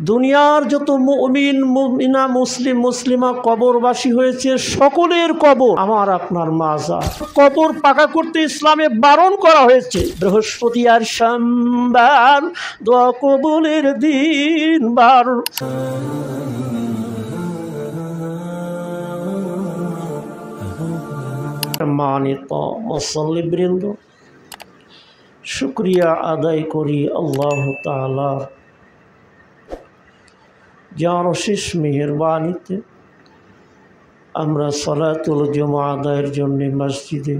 দুনিয়ার যত মুমিন মুমিনা মুসলিম মুসলিমা কবরবাসী হয়েছে সকলের কবর আমার আপনার মাজার। কবর পাকা করতে ইসলামে বারণ করা হয়েছে। বৃহস্পতি আর সোমবার দোয়া কবুলের দিন বার। সম্মানিত মুসল্লিবৃন্দ, শুকরিয়া আদায় করি আল্লাহ তাআলার যার অশেষ মেহেরবানিতে আমরা সালাতুল জুমা আদায়ের জন্য মসজিদে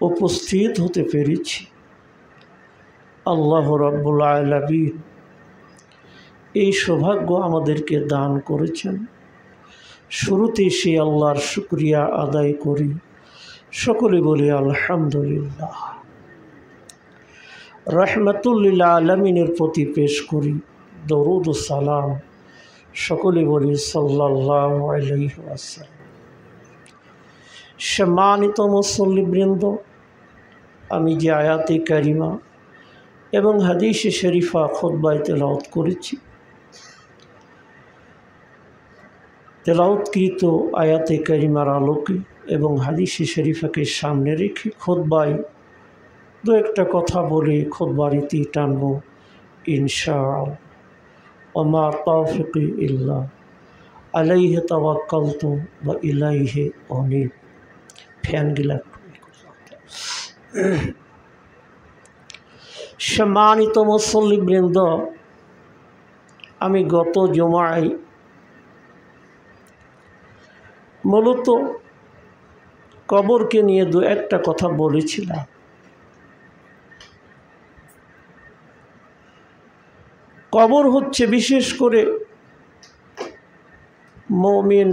উপস্থিত হতে পেরেছি। আল্লাহ রাব্বুল আলামিন এই সৌভাগ্য আমাদেরকে দান করেছেন। শুরুতে সেই আল্লাহর শুকরিয়া আদায় করি, সকলে বলি আলহামদুলিল্লাহ। রহমাতুল লিল আলামিনের প্রতি পেশ করি দরুদ ও সালাম, সকলে বলি সাল্লাল্লাহু আলাইহি ওয়াসাল্লাম। সম্মানিত মুসল্লিবৃন্দ, আমি যে আয়াতে কারিমা এবং হাদিসে শরীফা খুতবায় তেলাওয়াত করেছি, তেলাওয়াতকৃত আয়াতে কারিমার আলোকে এবং হাদিসে শরীফাকে সামনে রেখে খুতবায় দু একটা কথা বলে খুতবার ইতি টানব ইনশাআল্লাহ। ওমা তাওফিকি ইল্লা আলাইহি তাওয়াক্কালতু ওয়া ইলাইহি উনীব। ফ্যানগুলা সম্মানিত মুসল্লিবৃন্দ, আমি গত জুমায় মূলত কবরকে নিয়ে দু একটা কথা বলেছিলাম। কবর হচ্ছে বিশেষ করে মুমিন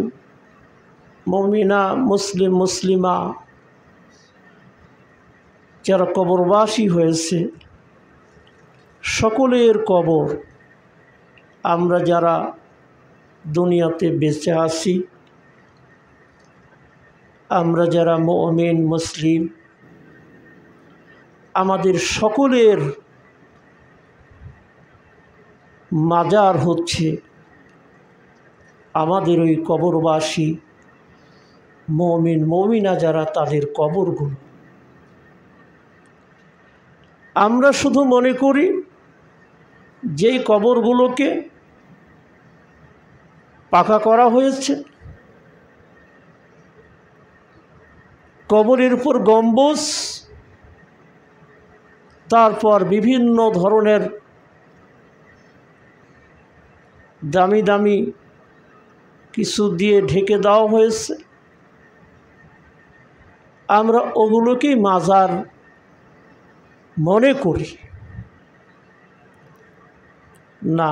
মুমিনা মুসলিম মুসলিমা যারা কবরবাসী হয়েছে সকলের কবর। আমরা যারা দুনিয়াতে বেঁচে আছি, আমরা যারা মুমিন মুসলিম, আমাদের সকলের মাজার হচ্ছে আমাদের ওই কবরবাসী মুমিন মুমিনা যারা, তাদের কবরগুলো। আমরা শুধু মনে করি যেই কবরগুলোকে পাকা করা হয়েছে, কবরের উপর গম্বুজ, তারপর বিভিন্ন ধরনের দামি দামি কিছু দিয়ে ঢেকে দেওয়া হয়েছে, আমরা ওগুলোকেই মাজার মনে করি। না,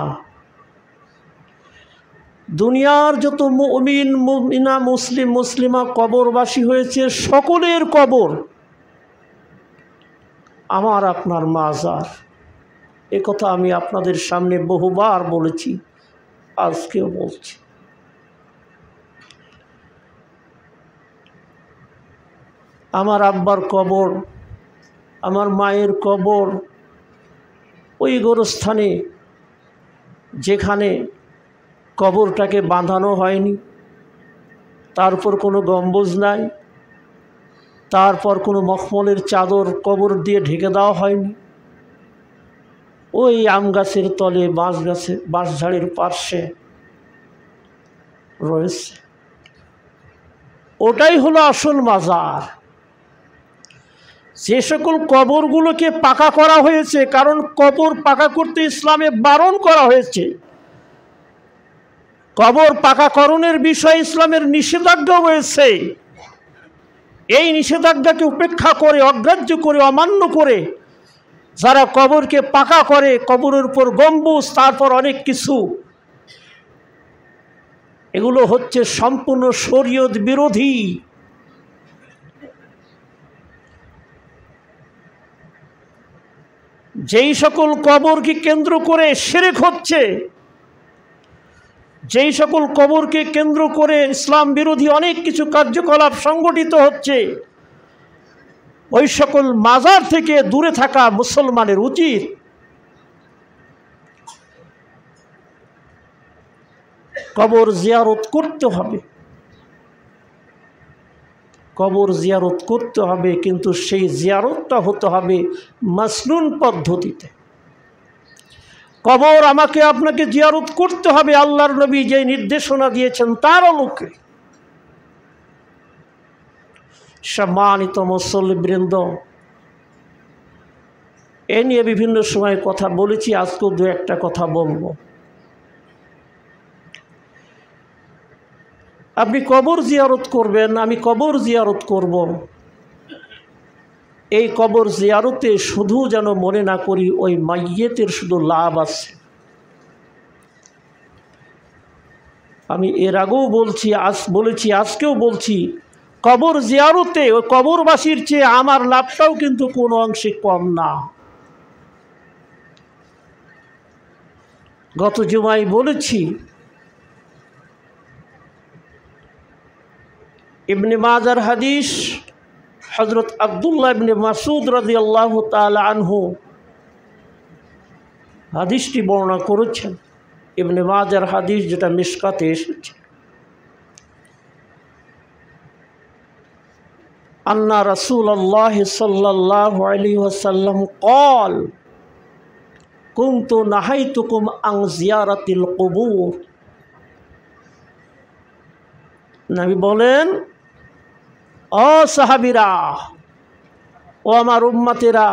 দুনিয়ার যত মুমিন মুমিনা মুসলিম মুসলিমা কবরবাসী হয়েছে সকলের কবর আমার আপনার মাজার। এ কথা আমি আপনাদের সামনে বহুবার বলেছি, আজকেও বলছি। আমার আব্বার কবর, আমার মায়ের কবর ওই গোরস্থানে যেখানে কবরটাকে বাঁধানো হয়নি, তারপর কোনো গম্বুজ নাই, তারপর কোনো মখমলের চাদর কবর দিয়ে ঢেকে দেওয়া হয়নি, ওই আম গাছের তলে বাঁশঝাড়ের পার্শ্বে রয়েছে। ওটাই হলো আসল মাজার। যে সকল কবরগুলোকে পাকা করা হয়েছে, কারণ কবর পাকা করতে ইসলামে বারণ করা হয়েছে, কবর পাকাকরণের বিষয়ে ইসলামের নিষেধাজ্ঞা রয়েছে। এই নিষেধাজ্ঞাকে উপেক্ষা করে, অগ্রাহ্য করে, অমান্য করে যারা কবরকে পাকা করে, কবরের উপর গম্বুজ, তারপর অনেক কিছু, এগুলো হচ্ছে সম্পূর্ণ শরীয়ত বিরোধী। যেই সকল কবরকে কেন্দ্র করে শিরক হচ্ছে, যেই সকল কবরকে কেন্দ্র করে ইসলাম বিরোধী অনেক কিছু কার্যকলাপ সংগঠিত হচ্ছে, ওই সকল মাজার থেকে দূরে থাকা মুসলমানের উচিত। কবর জিয়ারত করতে হবে, কবর জিয়ারত করতে হবে, কিন্তু সেই জিয়ারতটা হতে হবে মাসনুন পদ্ধতিতে। কবর আমাকে আপনাকে জিয়ারত করতে হবে আল্লাহর নবী যে নির্দেশনা দিয়েছেন তার আলোকে। সম্মানিত মুসল্লিবৃন্দ, এ নিয়ে বিভিন্ন সময় কথা বলেছি, আজকেও দু একটা কথা বলবো। আপনি কবর জিয়ারত করবেন, আমি কবর জিয়ারত করব, এই কবর জিয়ারতে শুধু যেন মনে না করি ওই মাইয়েতের শুধু লাভ আছে। আমি এর আগেও বলেছি আজকেও বলছি, কবর জিয়ারতে ওই কবরবাসীর চেয়ে আমার লাভটাও কিন্তু কোনো অংশে কম না। গত জুমায় বলেছি, ইবনে মাজার হাদিস, হযরত আব্দুল্লাহ ইবনে মাসউদ রাদিয়াল্লাহু তাআলা আনহু হাদিসটি বর্ণনা করেছেন। ইবনে মাজার হাদিস, যেটা মিশকাতে এসেছে। আন্না রাসূলুল্লাহ সাল্লাল্লাহু আলাইহি ওয়াসাল্লাম قال কুনতু নাহাইতুকুম আন জিয়ারাতিল কুবুর। নবী বলেন, ও সাহাবীরা, ও আমার উম্মতেরা,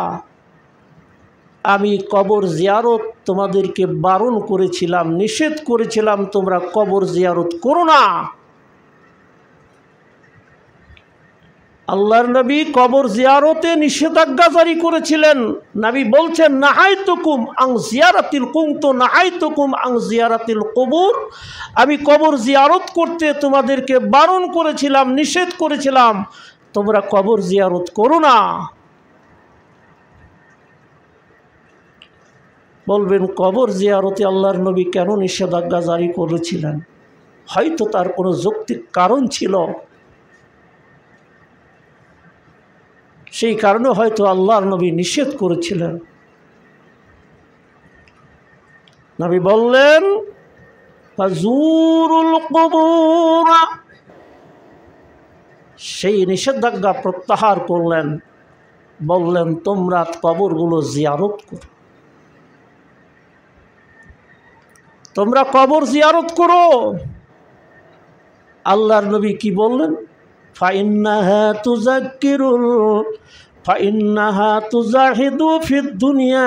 আমি কবর জিয়ারত তোমাদেরকে বারণ করেছিলাম, নিষেধ করেছিলাম, তোমরা কবর জিয়ারত করো না। আল্লাহর নবী কবর জিয়ারতে নিষেধাজ্ঞা জারি করেছিলেন। নবী বলছেন, নাহাইতুকুম আন জিয়ারাতিল কুনতু নাহাইতুকুম আন জিয়ারাতিল কুবুর, আমি কবর জিয়ারত করতে তোমাদেরকে বারণ করেছিলাম, নিষেধ করেছিলাম, তোমরা কবর জিয়ারত করো না। বলবেন, কবর জিয়ারতে আল্লাহর নবী কেন নিষেধাজ্ঞা জারি করেছিলেন? হয়তো তার কোনো যৌক্তিক কারণ ছিল, সেই কারণে হয়তো আল্লাহর নবী নিষেধ করেছিলেন। নবী বললেন, ফাজুরুল কুবুর, সেই নিষেধাজ্ঞা প্রত্যাহার করলেন, বললেন তোমরা কবরগুলো জিয়ারত করো, তোমরা কবর জিয়ারত করো। আল্লাহর নবী কি বললেন? ফাইন্নাহা তুজাহিদু ফিদ দুনিয়া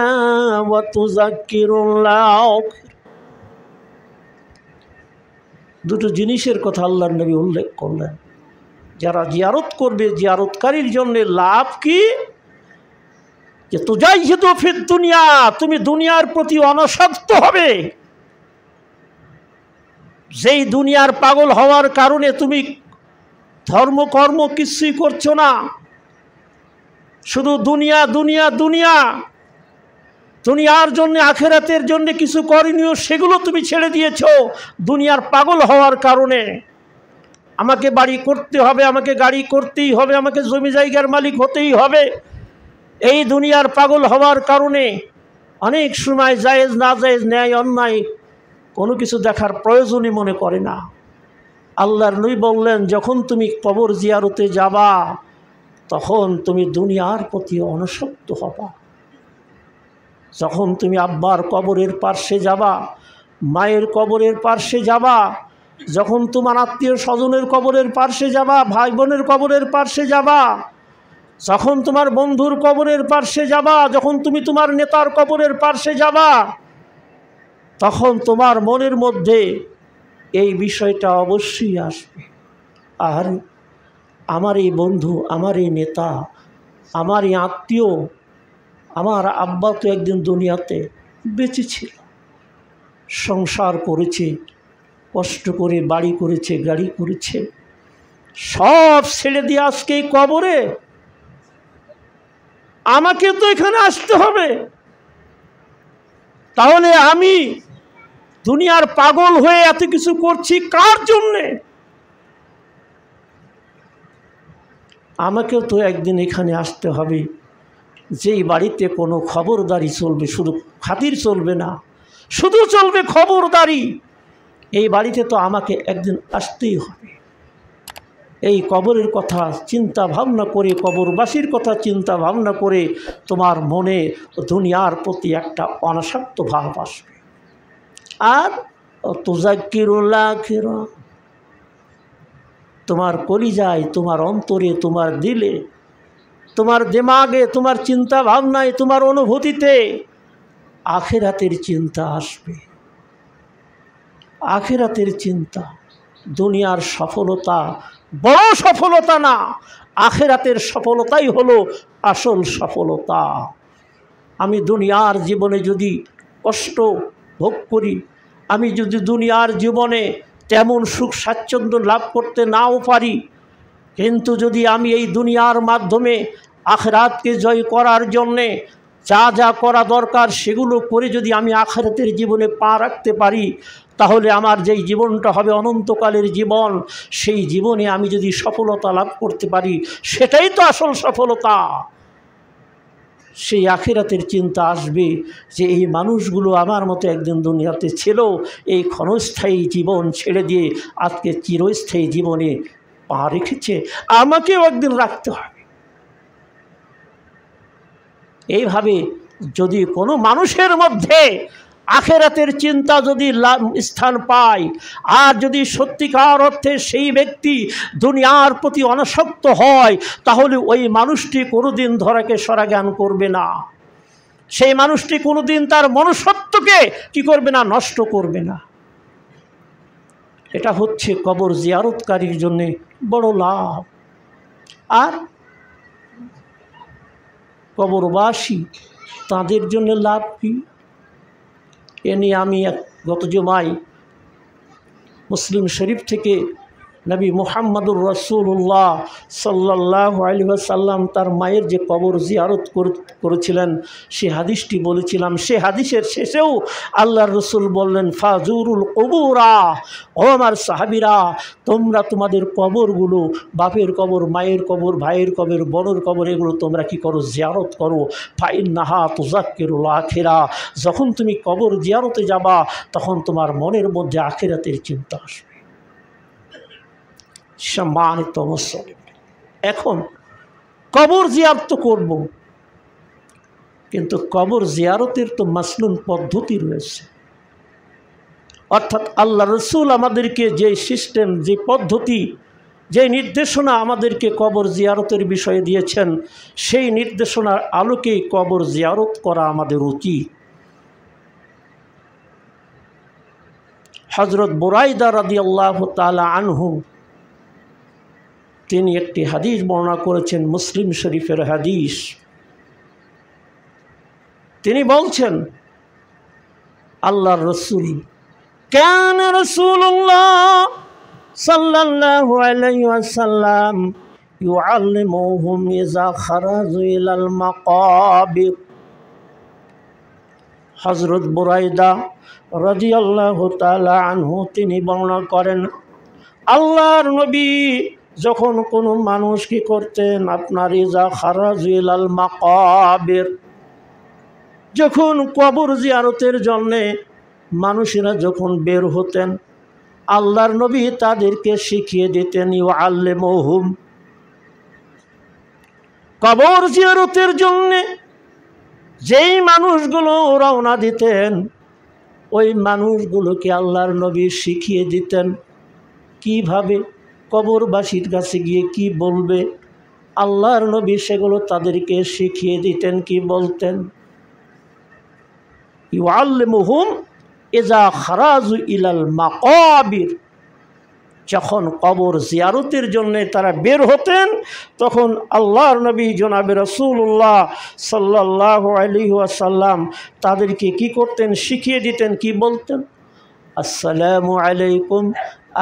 ওয়া তুযাক্কিরুল্লাহ। দুটো জিনিসের কথা আল্লাহর নবী উল্লেখ করলেন। যারা জিয়ারত করবে, জিয়ারতকারীর জন্য লাভ কি? যে তুজাহিদু ফিদ দুনিয়া, তুমি দুনিয়ার প্রতি অনাসক্ত হবে। যেই দুনিয়ার পাগল হওয়ার কারণে তুমি ধর্মকর্ম কিছুই করছো না, শুধু দুনিয়া দুনিয়া দুনিয়া, দুনিয়ার জন্য, আখেরাতের জন্য কিছু করণীয় সেগুলো তুমি ছেড়ে দিয়েছো দুনিয়ার পাগল হওয়ার কারণে। আমাকে বাড়ি করতে হবে, আমাকে গাড়ি করতেই হবে, আমাকে জমি জায়গার মালিক হতেই হবে, এই দুনিয়ার পাগল হওয়ার কারণে অনেক সময় জায়েজ না জায়েজ, ন্যায় অন্যায় কোনো কিছু দেখার প্রয়োজনই মনে করে না। আল্লাহর নবী বললেন, যখন তুমি কবর জিয়ারতে যাবা তখন তুমি দুনিয়ার প্রতি অনাসক্ত হবা। যখন তুমি আব্বার কবরের পার্শ্বে যাবা, মায়ের কবরের পার্শ্বে যাবা, যখন তোমার আত্মীয় স্বজনের কবরের পার্শ্বে যাবা, ভাই বোনের কবরের পার্শ্বে যাবা, যখন তোমার বন্ধুর কবরের পার্শ্বে যাবা, যখন তুমি তোমার নেতার কবরের পার্শ্বে যাবা, তখন তোমার মনের মধ্যে এই বিষয়টা অবশ্যই আসবে, আর আমার এই বন্ধু, আমার এই নেতা, আমার এই আত্মীয়, আমার আব্বা তো একদিন দুনিয়াতে বেঁচে ছিল, সংসার করেছে, কষ্ট করে বাড়ি করেছে, গাড়ি করেছে, সব ছেড়ে দিয়ে আজকে এই কবরে আমাকে তো এখানে আসতে হবে। তাহলে আমি দুনিয়ার পাগল হয়ে এত কিছু করছি কার জন্যে? আমাকেও তো একদিন এখানে আসতে হবে। যেই বাড়িতে কোনো খবরদারি চলবে, শুধু খাতির চলবে না, শুধু চলবে খবরদারি, এই বাড়িতে তো আমাকে একদিন আসতেই হবে। এই কবরের কথা চিন্তা ভাবনা করে, কবরবাসীর কথা চিন্তা ভাবনা করে তোমার মনে দুনিয়ার প্রতি একটা অনাসক্ত ভাব আসবে। আর তুযাক্কিরুল আখিরা, তোমার কলিজায়, তোমার অন্তরে, তোমার দিলে, তোমার দিমাগে, তোমার চিন্তা ভাবনায়, তোমার অনুভূতিতে আখিরাতের চিন্তা আসবে। আখিরাতের চিন্তা। দুনিয়ার সফলতা বড় সফলতা না, আখিরাতের সফলতাই হলো আসল সফলতা। আমি দুনিয়ার জীবনে যদি কষ্ট ভোগ করি, আমি যদি দুনিয়ার জীবনে তেমন সুখ স্বাচ্ছন্দ্য লাভ করতে নাও পারি, কিন্তু যদি আমি এই দুনিয়ার মাধ্যমে আখিরাতকে জয় করার জন্যে যা যা করা দরকার সেগুলো করে যদি আমি আখিরাতের জীবনে পা রাখতে পারি, তাহলে আমার যেই জীবনটা হবে অনন্তকালের জীবন, সেই জীবনে আমি যদি সফলতা লাভ করতে পারি, সেটাই তো আসল সফলতা। সেই আখিরাতের চিন্তা আসবে যে এই মানুষগুলো আমার মতো একদিন দুনিয়াতে ছিল, এই ক্ষণস্থায়ী জীবন ছেড়ে দিয়ে আজকে চিরস্থায়ী জীবনে পা রেখেছে, আমাকেও একদিন রাখতে হবে। এইভাবে যদি কোনো মানুষের মধ্যে আখিরাতের চিন্তা যদি স্থান পায়, আর যদি সত্যিকার অর্থে সেই ব্যক্তি দুনিয়ার প্রতি অনাসক্ত হয়, তাহলে ওই মানুষটি কোনোদিন ধরাকে সরা জ্ঞান করবে না। সেই মানুষটি কোনোদিন তার মনুষ্যত্বকে কি করবে না, নষ্ট করবে না। এটা হচ্ছে কবর জিয়ারতকারীর জন্য বড় লাভ। আর কবরবাসী তাদের জন্য লাভ কি, এ নিয়ে আমি গত জুমায় মুসলিম শরীফ থেকে নবী মুহাম্মদুর রাসূলুল্লাহ সাল্লাল্লাহু আলাইহি ওয়াসাল্লাম তার মায়ের যে কবর জিয়ারত করেছিলেন সে হাদিসটি বলেছিলাম। সে হাদিসের শেষেও আল্লাহর রসুল বললেন, ফাজুরুল কবুরা, ও আমার সাহাবীরা, তোমরা তোমাদের কবরগুলো, বাপের কবর, মায়ের কবর, ভাইয়ের কবর, বোনের কবর, এগুলো তোমরা কি করো, জিয়ারত করো। ফাইন্নাহা তুযাক্কিরুল আখিরা, যখন তুমি কবর জিয়ারতে যাবা তখন তোমার মনের মধ্যে আখিরাতের চিন্তা আসবে। সম্মানিত মুসলিম, এখন কবর জিয়ারত করব, কিন্তু কবর জিয়ারতের তো মাসনুন পদ্ধতি রয়েছে। অর্থাৎ আল্লাহ রসুল আমাদেরকে যে সিস্টেম, যে পদ্ধতি, যে নির্দেশনা আমাদেরকে কবর জিয়ারতের বিষয়ে দিয়েছেন, সেই নির্দেশনার আলোকেই কবর জিয়ারত করা আমাদের উচিত। হযরত বুরাইদা রাদিয়াল্লাহু তাআলা আনহু তিনি একটি হাদিস বর্ণনা করেছেন, মুসলিম শরীফের হাদিস। তিনি বলছেন, আল্লাহর রাসূল কান রাসূলুল্লাহ সাল্লাল্লাহু আলাইহি ওয়াসাল্লাম ইউআল্লিমুহুম ইযা খারাজু ইলাল মাকাবির। হযরত বুরাইদা রাদিয়াল্লাহু তাআলা আনহু তিনি বর্ণনা করেন, আল্লাহর নবী যখন কোনো মানুষ কি করতেন, আপনার ইজা খারাজু ইলাল মাকাবির, যখন কবর জিয়ারতের জন্যে মানুষেরা যখন বের হতেন, আল্লাহর নবী তাদেরকে শিখিয়ে দিতেন, ইউআল্লিমুহুম, কবর জিয়ারতের জন্যে যেই মানুষগুলো রওনা দিতেন, ওই মানুষগুলোকে আল্লাহর নবী শিখিয়ে দিতেন কিভাবে কবরবাসীর কাছে গিয়ে কি বলবে। আল্লাহর নবী সেগুলো তাদেরকে শিখিয়ে দিতেন। কি বলতেন? ইউআল্লিমুহুম ইযা খারাজু ইলাল মাকাবির, যখন কবর জিয়ারতের জন্য তারা বের হতেন, তখন আল্লাহর নবী জনাবে রাসূলুল্লাহ সাল্লাল্লাহু আলাইহি ওয়াসাল্লাম তাদেরকে কি করতেন, শিখিয়ে দিতেন। কি বলতেন? আসসালামু আলাইকুম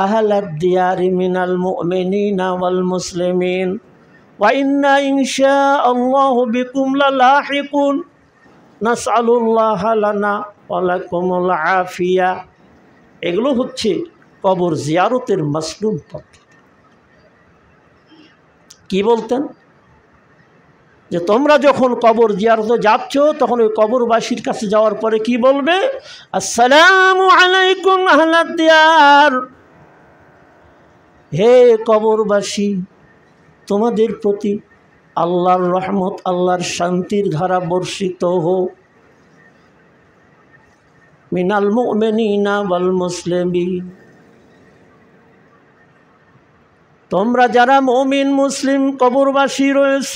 আহলাদ দিয়ারি মিনাল মুমিনিনা ওয়াল মুসলিমিন ওয়া ইন্না ইনশাআল্লাহু বিকুম লালাহিকুন নাসআলুল্লাহ লানা ওয়া লাকুমুল আফিয়া। এগুলো হচ্ছে কবর জিয়ারতের মাসনুন পদ্ধতি। কি বলতেন? যে তোমরা যখন কবর জিয়ারতে যাচ্ছ তখন ওই কবরবাসীর কাছে যাওয়ার পরে কি বলবে? আসসালামু আলাইকুম আহলাদ দিয়ার, হে কবরবাসী, তোমাদের প্রতি আল্লাহর রহমত, আল্লাহর শান্তির ধারা বর্ষিত হোক। মিনাল মুমিনিনা ওয়াল মুসলিমিন, তোমরা যারা মুমিন মুসলিম কবরবাসী রয়েছ,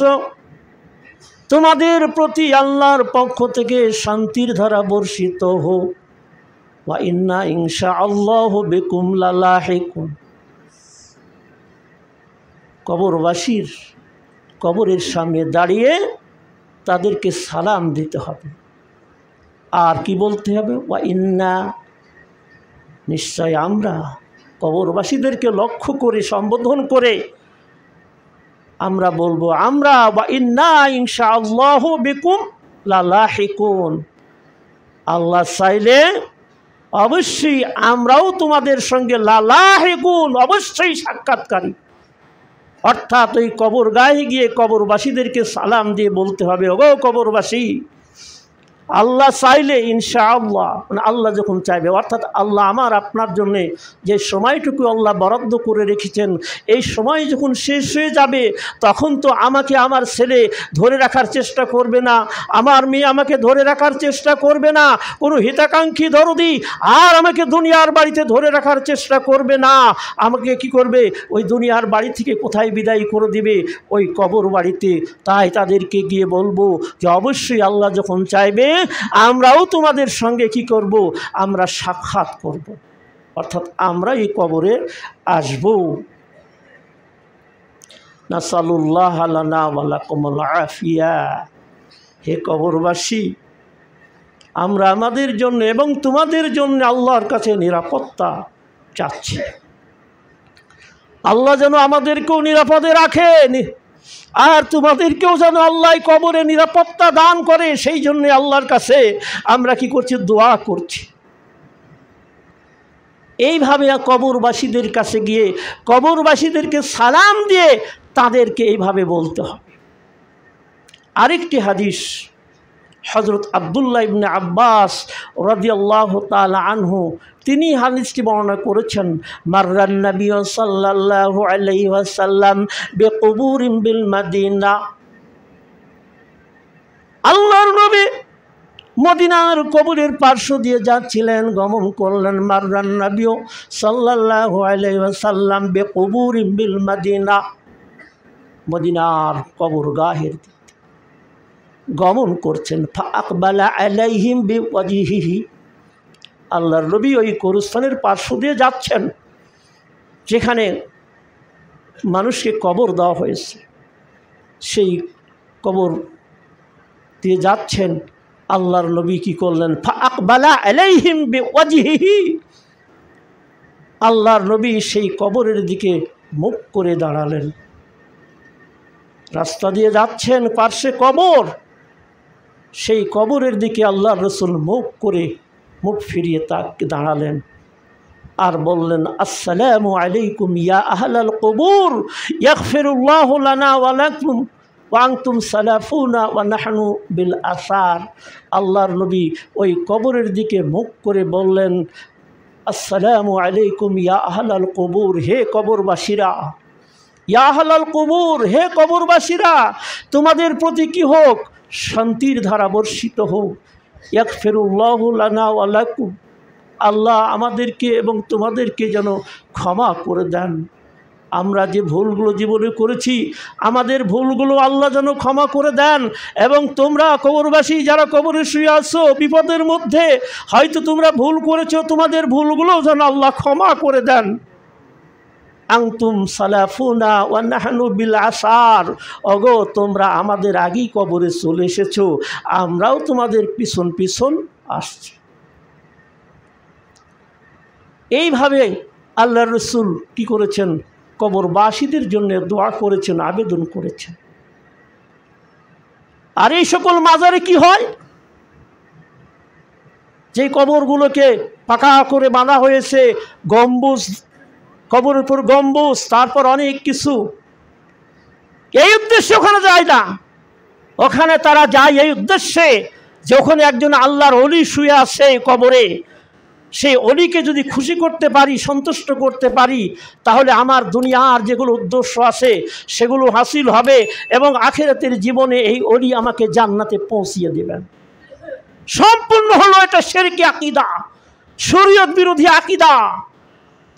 তোমাদের প্রতি আল্লাহর পক্ষ থেকে শান্তির ধারা বর্ষিত হোক। ওয়া ইন্না ইনশাআল্লাহু বিকুম লালাহিকুন, কবরবাসীর কবরের সামনে দাঁড়িয়ে তাদেরকে সালাম দিতে হবে। আর কি বলতে হবে? ওয়া ইন্না, নিশ্চয় আমরা, কবরবাসীদেরকে লক্ষ্য করে সম্বোধন করে আমরা বলবো, আমরা ওয়া ইন্না ইনশাআল্লাহু বিকুম লালাহিকুন, আল্লাহ চাইলে অবশ্যই আমরাও তোমাদের সঙ্গে লালাহিকুন, অবশ্যই সাক্ষাৎকারী। অর্থাৎ ওই কবর গায়ে গিয়ে কবরবাসীদেরকে সালাম দিয়ে বলতে হবে, ওগো কবরবাসী, আল্লাহ চাইলে ইনশাআল্লাহ, মানে আল্লাহ যখন চাইবে, অর্থাৎ আল্লাহ আমার আপনার জন্যে যে সময়টুকু আল্লাহ বরাদ্দ করে রেখেছেন, এই সময় যখন শেষ হয়ে যাবে তখন তো আমাকে আমার ছেলে ধরে রাখার চেষ্টা করবে না, আমার মেয়ে আমাকে ধরে রাখার চেষ্টা করবে না, কোনো হিতাকাঙ্ক্ষী দরদি আর আমাকে দুনিয়ার বাড়িতে ধরে রাখার চেষ্টা করবে না। আমাকে কি করবে? ওই দুনিয়ার বাড়ি থেকে কোথায় বিদায় করে দিবে? ওই কবর বাড়িতে। তাই তাদেরকে গিয়ে বলবো যে অবশ্যই আল্লাহ যখন চাইবে আমরাও তোমাদের সঙ্গে কি করব? আমরা সাক্ষাৎ করব, অর্থাৎ আমরা এই কবরে আসব। নাসালুল্লাহ লানা ওয়া লাকুমুল আফিয়া, হে কবরবাসী, আমরা আমাদের জন্য এবং তোমাদের জন্য আল্লাহর কাছে নিরাপত্তা চাচ্ছি। আল্লাহ যেন আমাদেরকেও নিরাপদে রাখে, আর তোমাদেরকেও যেন আল্লাহ কবরে নিরাপত্তা দান করে, সেই জন্য আল্লাহর কাছে আমরা কি করছি? দোয়া করছি। এইভাবে কবরবাসীদের কাছে গিয়ে কবরবাসীদেরকে সালাম দিয়ে তাদেরকে এইভাবে বলতে হবে। আরেকটি হাদিস, হযরত আব্দুল্লাহ ইবনে আব্বাস রাদিয়াল্লাহু তাআলা আনহু, তিনি হাদিসটি বর্ণনা করেছেন, মাররান নবী সাল্লাল্লাহু আলাইহি ওয়াসাল্লাম বিকুবুরিন বিল মাদিনা, আল্লাহর নবী মদিনার কবরের পার্শ্ব দিয়ে যাচ্ছিলেন, গমন করলেন। মাররান নবী সাল্লাল্লাহু আলাইহি ওয়াসাল্লাম বিকুবুরিন বিল মাদিনা, মদিনার কবরগাহের গমন করছেন। ফাআকবালা আলাইহিম বিওয়াজহিহি, আল্লাহর নবী ওই কবরস্থানের পার্শ্ব দিয়ে যাচ্ছেন যেখানে মানুষকে কবর দেওয়া হয়েছে, সেই কবর দিয়ে যাচ্ছেন। আল্লাহর নবী কি করলেন? ফাআকবালা আলাইহিম বিওয়াজহিহি, আল্লাহর নবী সেই কবরের দিকে মুখ করে দাঁড়ালেন। রাস্তা দিয়ে যাচ্ছেন, পার্শ্বে কবর, সেই কবরের দিকে আল্লাহর রাসূল মুখ ফিরিয়ে তাকে দাঁড়ালেন আর বললেন, আসসালামু আলাইকুম ইয়া আহলাল কবুর, ইয়াগফিরুল্লাহু লানা ওয়া লাকুম ওয়া আনতুম সালাফুনা ওয়া নাহনু বিল আসার। আল্লাহর নবী ওই কবরের দিকে মুখ করে বললেন, আসসালামু আলাইকুম ইয়া আহলাল কবুর, হে কবরবাসীরা, ইয়া আহলাল কবুর, হে কবরবাসীরা, তোমাদের প্রতি কি হোক? শান্তির ধারা বর্ষিত হোক। ইয়াগফিরুল্লাহু লানা ওয়া লাকুম, আল্লাহ আমাদেরকে এবং তোমাদেরকে যেন ক্ষমা করে দেন। আমরা যে ভুলগুলো জীবনে করেছি, আমাদের ভুলগুলো আল্লাহ যেন ক্ষমা করে দেন। এবং তোমরা কবরবাসী যারা কবরে শুয়ে আছো বিপদের মধ্যে, হয়তো তোমরা ভুল করেছো, তোমাদের ভুলগুলো যেন আল্লাহ ক্ষমা করে দেন। আনতুম সালাফুনা ওয়া নাহনু বিল আসার, ওগো তোমরা আমাদের আগেই কবরে চলে এসেছো, আমরাও তোমাদের পিছন পিছন আসছি। এইভাবে আল্লাহর রাসূল কি করেছেন? কবরবাসীদের জন্য দোয়া করেছেন, আবেদন করেছেন। আর এই সকল মাজারে কি হয়? যে কবরগুলোকে পাকা করে বাঁধা হয়েছে, গম্বুজ, কবরের উপর গম্বুজ, তারপর অনেক কিছু, এই উদ্দেশ্যে ওখানে যায় না। ওখানে তারা যায় এই উদ্দেশ্যে যে ওখানে একজন আল্লাহর ওলি শুয়ে আছে কবরে, সেই অলিকে যদি খুশি করতে পারি, সন্তুষ্ট করতে পারি, তাহলে আমার দুনিয়ার যেগুলো উদ্দেশ্য আছে সেগুলো হাসিল হবে এবং আখিরাতের জীবনে এই অলি আমাকে জান্নাতে পৌঁছিয়ে দেবেন। সম্পূর্ণ হলো এটা শিরকি আকীদা, শরীয়ত বিরোধী আকীদা।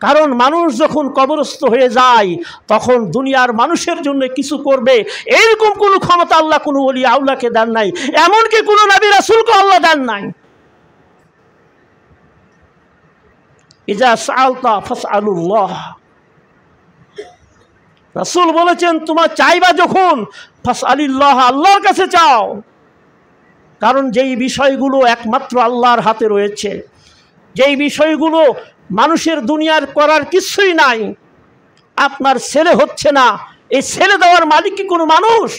কারণ মানুষ যখন কবরস্থ হয়ে যায় তখন দুনিয়ার মানুষের জন্য কিছু করবে এরকম কোনো ক্ষমতা আল্লাহ কোনো ওলি আউলাকে দেন নাই, এমনকি কোনো নবী রাসূলকে আল্লাহ দেন নাই। ইজা সাআলতা ফাসআলুল্লাহ, রাসূল বলেছেন তোমার চাইবা যখন ফাসআলিল্লাহ, আল্লাহর কাছে চাও। কারণ যেই বিষয়গুলো একমাত্র আল্লাহর হাতে রয়েছে, যেই বিষয়গুলো মানুষের দুনিয়ার করার কিছুই নাই, আপনার ছেলে হচ্ছে না, এই ছেলে দেওয়ার মালিক কি কোনো মানুষ?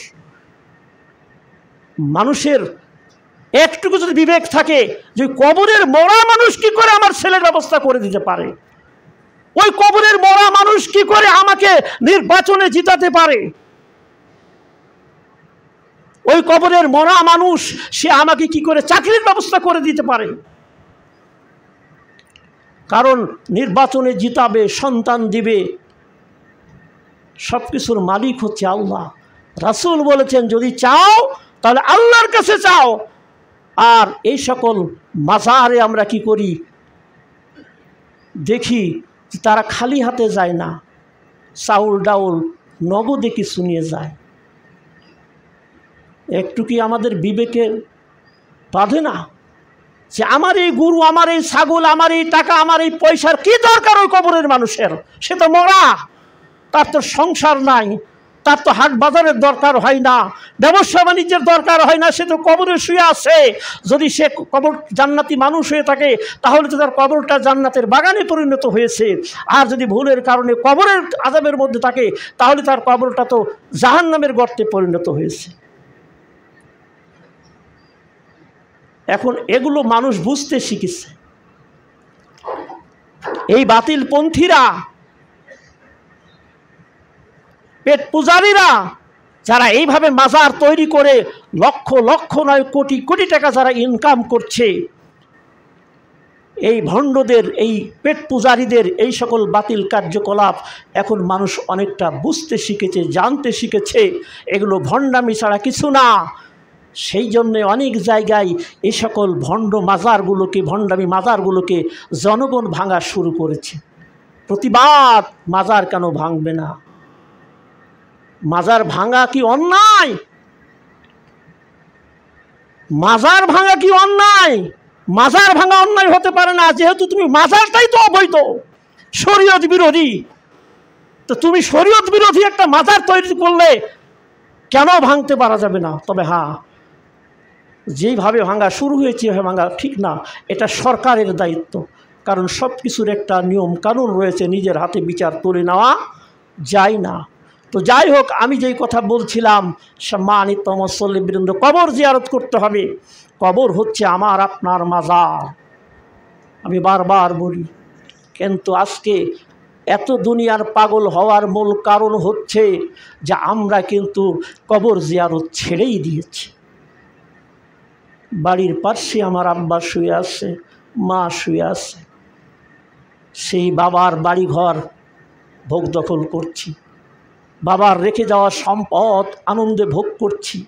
মানুষের একটুকু যদি বিবেক থাকে যে কবরের মরা মানুষ কি করে আমার ছেলের ব্যবস্থা করে দিতে পারে, ওই কবরের মরা মানুষ কি করে আমাকে নির্বাচনে জিতাতে পারে, ওই কবরের মরা মানুষ সে আমাকে কি করে চাকরির ব্যবস্থা করে দিতে পারে। কারণ নির্বাচনে জিতাবে, সন্তান দিবে, সব কিছুর মালিক হচ্ছে আল্লাহ। রাসূল বলেছেন যদি চাও তাহলে আল্লাহর কাছে চাও। আর এই সকল মাজারে আমরা কি করি দেখি তারা খালি হাতে যায় না, চাউল ডাউল নগদে কিছু নিয়ে যায়। একটু কি আমাদের বিবেকে বাঁধে না যে আমার এই গরু, আমার এই ছাগল, আমার এই টাকা, আমার এই পয়সার কি দরকার ওই কবরের মানুষের? সে তো মরা, তার তো সংসার নাই, তার তো হাট বাজারের দরকার হয় না, ব্যবসা বাণিজ্যের দরকার হয় না, সে তো কবরে শুয়ে আছে। যদি সে কবর জান্নাতি মানুষ হয়ে থাকে তাহলে তো তার কবরটা জান্নাতের বাগানে পরিণত হয়েছে। আর যদি ভুলের কারণে কবরের আযাবের মধ্যে থাকে তাহলে তার কবরটা তো জাহান্নামের গর্তে পরিণত হয়েছে। এখন এগুলো মানুষ বুঝতে শিখেছে। এই বাতিলপন্থীরা, পেট পূজারীরা যারা এইভাবে মাজার তৈরি করে লক্ষ লক্ষ নয় কোটি কোটি টাকা যারা ইনকাম করছে, এই ভণ্ডদের, এই পেট পূজারীদের এই সকল বাতিল কার্যকলাপ এখন মানুষ অনেকটা বুঝতে শিখেছে, জানতে শিখেছে এগুলো ভণ্ডামি ছাড়া কিছু না। সেই জন্যে অনেক জায়গায় এই সকল ভণ্ড মাজারগুলোকে, ভণ্ডামি মাজারগুলোকে জনগণ ভাঙা শুরু করেছে। প্রতিবাদ, মাজার কেন ভাঙবে না? মাজার ভাঙা কি অন্যায়? মাজার ভাঙা কি অন্যায়? মাজার ভাঙা অন্যায় হতে পারে না, যেহেতু তুমি মাজারটাই তো অবৈধ, শরীয়ত বিরোধী। তো তুমি শরীয়ত বিরোধী একটা মাজার তৈরি করলে কেন ভাঙতে পারা যাবে না? তবে হ্যাঁ, যেইভাবে ভাঙা শুরু হয়েছে এভাবে ভাঙা ঠিক না, এটা সরকারের দায়িত্ব। কারণ সব কিছুর একটা নিয়ম কানুন রয়েছে, নিজের হাতে বিচার তুলে নেওয়া যায় না। তো যাই হোক, আমি যেই কথা বলছিলাম, সম্মানিত মুসল্লিবৃন্দ, কবর জিয়ারত করতে হবে। কবর হচ্ছে আমার আপনার মাজার, আমি বারবার বলি। কিন্তু আজকে এত দুনিয়ার পাগল হওয়ার মূল কারণ হচ্ছে যে আমরা কিন্তু কবর জিয়ারত ছেড়েই দিয়েছি। বাড়ির পাশে আমার আব্বা শুয়ে আছে, মা শুয়ে আছে, সেই বাবার বাড়িঘর ভোগ দখল করছি, বাবার রেখে যাওয়া সম্পদ আনন্দে ভোগ করছি,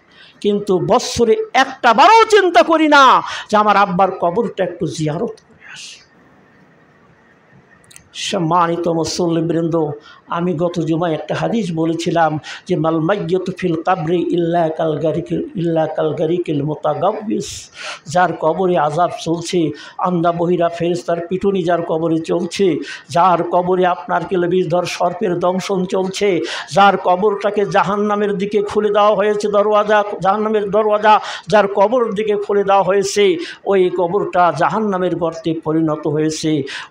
কিন্তু বৎসরে একটা বারও চিন্তা করি না যে আমার আব্বার কবরটা একটু জিয়ারত করে আসি। সম্মানিত মুসল্লিবৃন্দ, আমি গত জুমায় একটা হাদিস বলেছিলাম যে মাল মাইয়্যিতু ফিল কাবরি ইল্লা কাল গারিকিল মুতাগাব্বিস। যার কবরে আযাব চলছে, আন্দা বহিরা ফেরেশতার পিটুনি যার কবরে চলছে, যার কবরে আপনার বিষধর সর্পের দংশন চলছে, যার কবরটাকে জাহান্নামের দিকে খুলে দেওয়া হয়েছে, দরওয়াজা, জাহান্নামের দরওয়াজা যার কবরের দিকে খুলে দেওয়া হয়েছে, ওই কবরটা জাহান্নামের গর্তে পরিণত হয়েছে।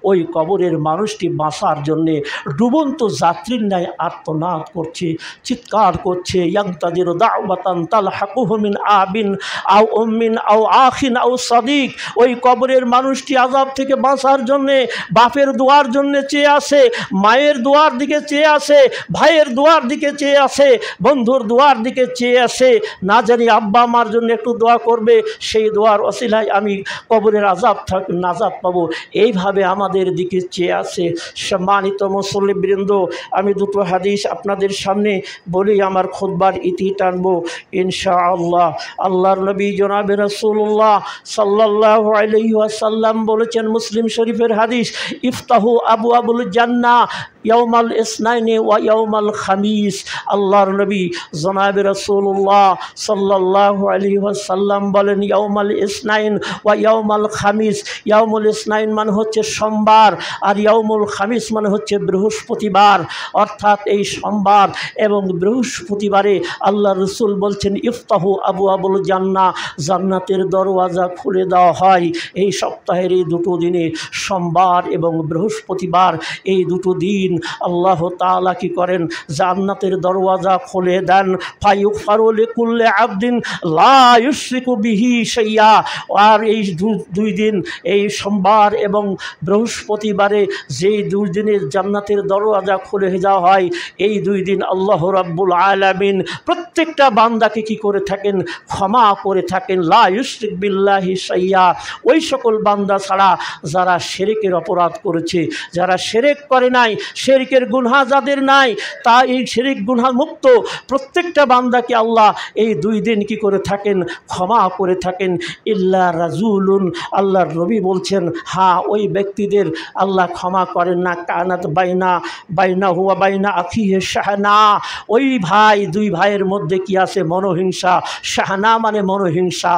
ওই কবরের মানুষ মানুষটি বাঁচার জন্যে ডুবন্ত যাত্রীর ন্যায় আর্তনাদ করছে, চিৎকার করছে। ইয়ান্তাজির দাওয়াতান তালহাকুহু মিন আবিন আও উম্মিন আও আখিন আও সাদিক। ওই কবরের মানুষটি আযাব থেকে বাঁচার জন্যে বাপের দোয়ার জন্যে চেয়ে আসে, মায়ের দোয়ার দিকে চেয়ে আসে, ভাইয়ের দোয়ার দিকে চেয়ে আসে, বন্ধুর দোয়ার দিকে চেয়ে আসে। না জানি আব্বা আমার জন্য একটু দোয়া করবে, সেই দোয়ার ওসিলায় আমি কবরের আযাব থেকে নাজাত পাবো। এইভাবে আমাদের দিকে চেয়ে আসে। সম্মানিত মুসল্লিবৃন্দ, আমি দুটো হাদিস আপনাদের সামনে বলেই আমার খুতবার ইতি টানবো ইনশাআল্লাহ। আল্লাহর নবী জনাবে রাসূলুল্লাহ সাল্লাল্লাহু আলাইহি ওয়াসাল্লাম বলেছেন, মুসলিম শরীফের হাদিস, ইফতাহু আবওয়াবুল জান্নাহ ইয়াউমাল ইসনাইনি ওয়া ইয়াউমাল খামিস। আল্লাহর নবী জনাবে রাসূলুল্লাহ সাল্লাল্লাহু আলাইহি ওয়াসাল্লাম বলেন, ইয়াউমাল ইসনাইন ওয়া ইয়াউমাল খামিস। ইয়াউমুল ইসনাইন মানে হচ্ছে সোমবার, আর ইয়াউমুল খামিস মানে হচ্ছে বৃহস্পতিবার। অর্থাৎ এই সোমবার এবং বৃহস্পতিবারে আল্লাহ রসুল বলছেন, ইফতাহু আবওয়াবুল জান্নাহ, জান্নাতের দরওয়াজা খুলে দেওয়া হয়। এই সপ্তাহের এই দুটো দিনে, সোমবার এবং বৃহস্পতিবার, এই দুটো দিন আল্লাহ তাআলা কি করেন, জান্নাতের দরওয়াজা খুলে দেন। ফায়ুগফারু লিকুল্লি আবদিন লা ইউশরিকু বিহি শাইআ। আর এই দুই দিন, এই সোমবার এবং বৃহস্পতিবারে যেই দুই দিনে জান্নাতের দরওয়াজা খুলে দেওয়া হয়, এই দুই দিন আল্লাহ রাব্বুল আলামিন প্রত্যেকটা বান্দাকে কি করে থাকেন, ক্ষমা করে থাকেন। লা ইউশরিক বিল্লাহি শাইআ। ওই সকল বান্দা ছাড়া যারা শিরকের অপরাধ করেছে, যারা শিরক করে নাই, শিরকের গুনাহ যাদের নাই, তা এই শিরক গুনাহ মুক্ত প্রত্যেকটা বান্দাকে আল্লাহ এই দুই দিন কি করে থাকেন, ক্ষমা করে থাকেন। ইল্লা রাজুলুন, আল্লাহর নবী বলছেন, হ্যাঁ ওই ব্যক্তিদের আল্লাহ ক্ষমা করেন না, কানাত বাইনাহু ওয়া বাইনা আখিহি শাহনা। ওই ভাই, দুই ভাইয়ের মধ্যে কি আছে, মনোহিংসা। শাহনা মানে মনোহিংসা।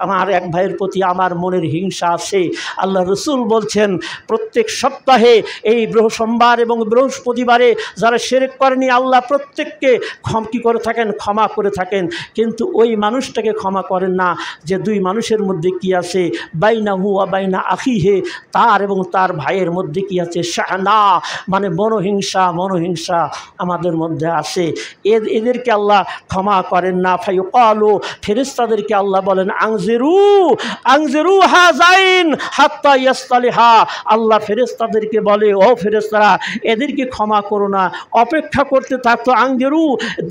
আমার এক ভাইয়ের প্রতি আমার মনের হিংসা আছে। আল্লাহ রসুল বলছেন, প্রত্যেক সপ্তাহে এই সোমবার এবং বৃহস্পতিবারে যারা শিরক করেনি, আল্লাহ প্রত্যেককে কি করে থাকেন, ক্ষমা করে থাকেন। কিন্তু ওই মানুষটাকে ক্ষমা করেন না যে দুই মানুষের মধ্যে কি আছে, বাইনাহু ওয়া বাইনা আখিহি, তার এবং তার ভাইয়ের মধ্যে কি আছে, শাহনা মানে মনোহিংসা আমাদের মধ্যে আছে। এদেরকে আল্লাহ ক্ষমা করেন না। ফায়ুকালু, ফেরেশতাদেরকে আল্লাহ বলেন, আনজিরু হাযাইন হাত্তা ইয়াসতালিহা। আল্লাহ ফেরেশতাদেরকে বলে, ও ফেরেশতারা, এদেরকে ক্ষমা করো না, অপেক্ষা করতে থাকতো। আনজিরু,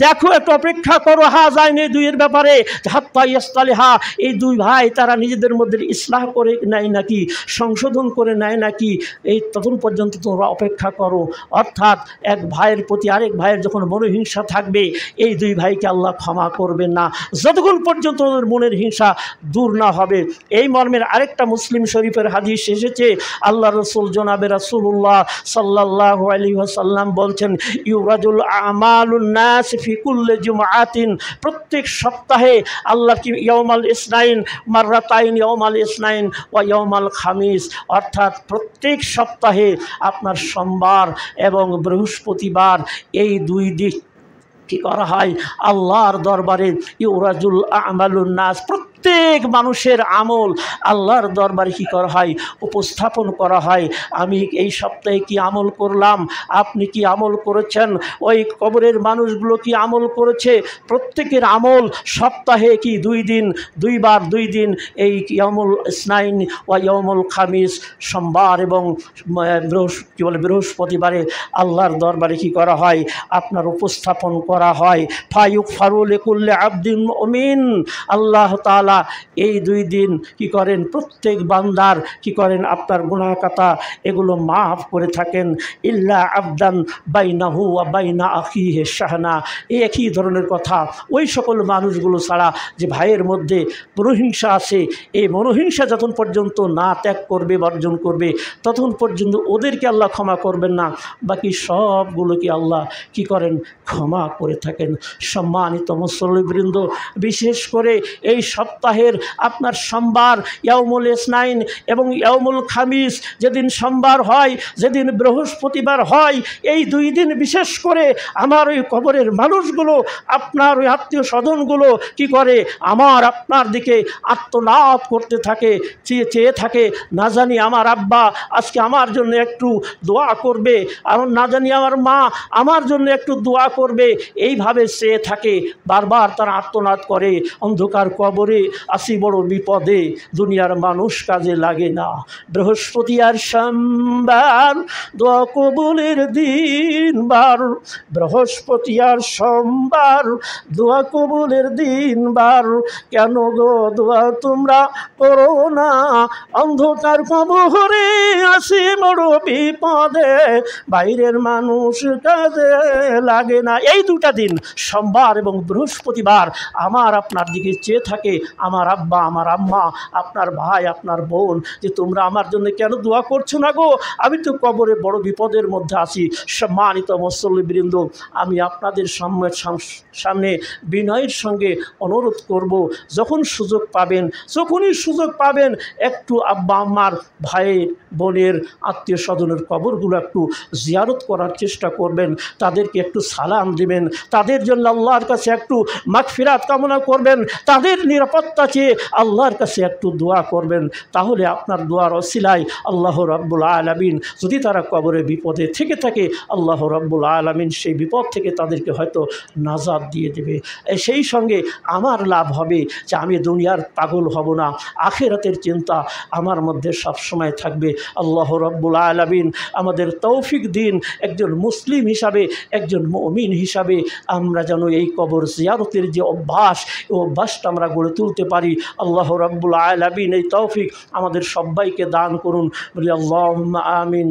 দেখো একটু অপেক্ষা করো, হাযাইন এই দুইয়ের ব্যাপারে, হাত্তা ইয়াসতালিহা, এই দুই ভাই তারা নিজেদের মধ্যে ইসলাহ করে নেয় নাকি, সংশোধন করে নেয় নাকি, এই তখন পর্যন্ত তোমরা অপেক্ষা করো। অর্থাৎ এক ভাইয়ের প্রতি আরেক ভাইয়ের যখন মনোহিংসা থাকবে, এই দুই ভাইকে আল্লাহ ক্ষমা করবেন না যতক্ষণ পর্যন্ত ওদের মনের হিংসা দূর না হবে। এই মর্মের আরেকটা মুসলিম শরীফের হাদিস এসেছে। আল্লাহ রসুল জনাবে রাসূলুল্লাহ সাল্লাল্লাহু আলাইহি ওয়াসাল্লাম বলছেন, ইউরাজুল আমালুন নাস ফি কুল্লি জুমআতিন। প্রত্যেক সপ্তাহে আল্লাহ কি ইয়াউমাল ইসনাইন মাররাতাইন, ইয়াউমাল ইসনাইন ওয়া ইয়াউমাল খামিস। অর্থাৎ প্রত্যেক সপ্তাহে আপনার সোমবার এবং বৃহস্পতিবার এই দুই দিন কি করা হয়, আল্লাহর দরবারে ইউরাজুল আমালুন নাস, প্রত্যেক মানুষের আমল আল্লাহর দরবারে কী করা হয়, উপস্থাপন করা হয়। আমি এই সপ্তাহে কি আমল করলাম, আপনি কি আমল করেছেন, ওই কবরের মানুষগুলো কি আমল করেছে, প্রত্যেকের আমল সপ্তাহে কি দুইবার এই ইয়াউমুল ইসনাইন ওয়া ইয়াউমুল খামিস, সোমবার এবং বৃহস্পতিবারে আল্লাহর দরবারে কি করা হয়, আপনার উপস্থাপন করা হয়। ফায়ুগফারু লিকুল্লি আবদিন মুমিন। আল্লাহ তাআলা এই দুই দিন কি করেন, প্রত্যেক বান্দার কি করেন, আপনার গুনাহ খাতা এগুলো মাফ করে থাকেন। ইল্লা আবদান বাইনাহু ওয়া বাইনা আখিহি শাহনা। এই একই ধরনের কথা, ওই সকল মানুষগুলো ছাড়া যে ভাইয়ের মধ্যে মনোহিংসা আছে, এই মনোহিংসা যতক্ষণ পর্যন্ত না ত্যাগ করবে, বর্জন করবে, ততক্ষণ পর্যন্ত ওদেরকে আল্লাহ ক্ষমা করবেন না। বাকি সবগুলোকে আল্লাহ কি করেন, ক্ষমা করে থাকেন। সম্মানিত মুসল্লিবৃন্দ, বিশেষ করে এই সপ্তাহে সপ্তাহের আপনার সোমবার ইয়াউমুল ইসনাইন এবং ইয়াউমুল খামিস, যেদিন সোমবার হয় যেদিন বৃহস্পতিবার হয়, এই 2 দিন বিশেষ করে আমার ওই কবরের মানুষগুলো, আপনার ওই আত্মীয় স্বজনগুলো কি করে, আমার আপনার দিকে আত্মনাদ করতে থাকে, চেয়ে থাকে, না জানি আমার আব্বা আজকে আমার জন্য একটু দোয়া করবে, আমার না জানি আমার মা আমার জন্য একটু দোয়া করবে, এইভাবে চেয়ে থাকে, বারবার তারা আত্মনাদ করে। অন্ধকার কবরে আসি বড় বিপদে, দুনিয়ার মানুষ কাজে লাগে না। বৃহস্পতি আর সোমবার দোয়া কবুলের দিনবার, বৃহস্পতি আর সোমবার দোয়া কবুলের দিনবার, কেন গো দোয়া তোমরা করো না, অন্ধকার কবরে আসি বড় বিপদে, বাইরের মানুষ কাজে লাগে না। এই 2টা দিন সোমবার এবং বৃহস্পতিবার আমার আপনার দিকে চেয়ে থাকে আমার আব্বা, আমার আম্মা, আপনার ভাই, আপনার বোন, যে তোমরা আমার জন্য কেন দোয়া করছো না গো, আমি তো কবরে বড় বিপদের মধ্যে আছি। সম্মানিত মুসল্লিবৃন্দ, আমি আপনাদের সামনে বিনয়ের সঙ্গে অনুরোধ করব, যখন সুযোগ পাবেন, যখনই সুযোগ পাবেন, একটু আব্বা আম্মার, ভাইয়ের, বোনের, আত্মীয় স্বজনের কবরগুলো একটু জিয়ারত করার চেষ্টা করবেন, তাদেরকে একটু সালাম দিবেন, তাদের জন্য আল্লাহর কাছে একটু মাগফিরাত কামনা করবেন, তাদের নিরাপত্তা চেয়ে আল্লাহর কাছে একটু দোয়া করবেন। তাহলে আপনার দোয়ার ওসিলায় আল্লাহ রাব্বুল আলামিন, যদি তারা কবরে বিপদে থেকে থাকে, আল্লাহ রাব্বুল আলামিন সেই বিপদ থেকে তাদেরকে হয়তো নাজাত দিয়ে দেবে। সেই সঙ্গে আমার লাভ হবে যে আমি দুনিয়ার পাগল হব না, আখিরাতের চিন্তা আমার মধ্যে সবসময় থাকবে। আল্লাহ রাব্বুল আলামিন আমাদের তৌফিক দিন, একজন মুসলিম হিসাবে, একজন মুমিন হিসাবে আমরা যেন এই কবর জিয়ারতের যে অভ্যাস, এই অভ্যাসটা আমরা গড়ে তুলতে পারি। আল্লাহ রাব্বুল আলামিন এই তৌফিক আমাদের সবাইকে দান করুন, বলি আল্লাহুম্মা আমিন।